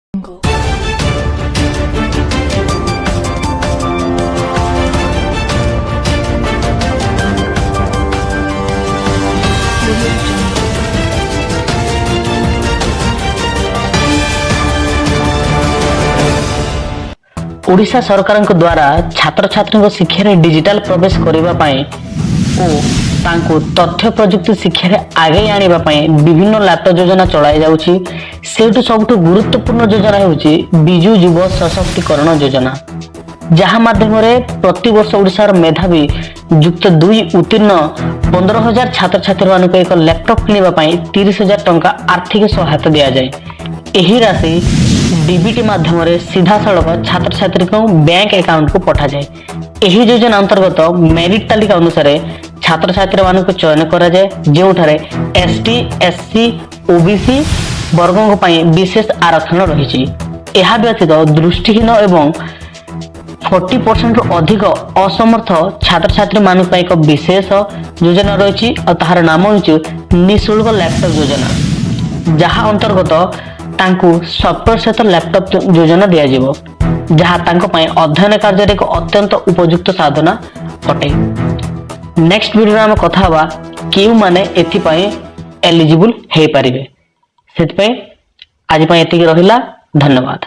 ओडिशा सरकार द्वारा छात्र छात्री शिक्षा डिजिटल प्रवेश करने और तांको तथ्य प्रजुक्ति शिक्षा आगे आने विभिन्न लैपटॉप योजना चलाई जाउछि। सेठु सबुठ गुरुत्वपूर्ण योजना होउछि बिजु युव सशक्तिकरण योजना, जहाँ माध्यम प्रति वर्ष ओडिशार मेधावी युक्त 2 उत्तीर्ण 15,000 छात्र छात्री मानक एक लैपटॉप किनिबा पई 30,000 टंका आर्थिक सहायता दिया जाए। एही राशि डीबीटी माध्यम सीधा सड़क छात्र छात्री को बैंक अकाउंट को पठा जाए। एही योजना अंतर्गत मेरिट तालिका अनुसार छात्र छात्री मान को चयन करा जाए, जोठारे एसटी एससी ओबीसी वर्गों पई विशेष आरक्षण रही। यह व्यतीत दृष्टिहीन एवं 40% रु अधिक असमर्थ छात्र छात्री मान एक विशेष योजना रही और तार नाम हो निःशुल्क लैपटॉप योजना, जहाँ अंतर्गत तांकु सॉफ्टवेयर सहित लैपटॉप योजना दिया जिवो, जहाँ तांको पई अध्ययन कार्य एक अत्यंत उपयुक्त साधना अटे। नेक्स्ट वीडियो में कथा हवा केउ माने एथि पई एलिजिबल हे परिबे। सेति पई आज पई एतिक रहिला। धन्यवाद।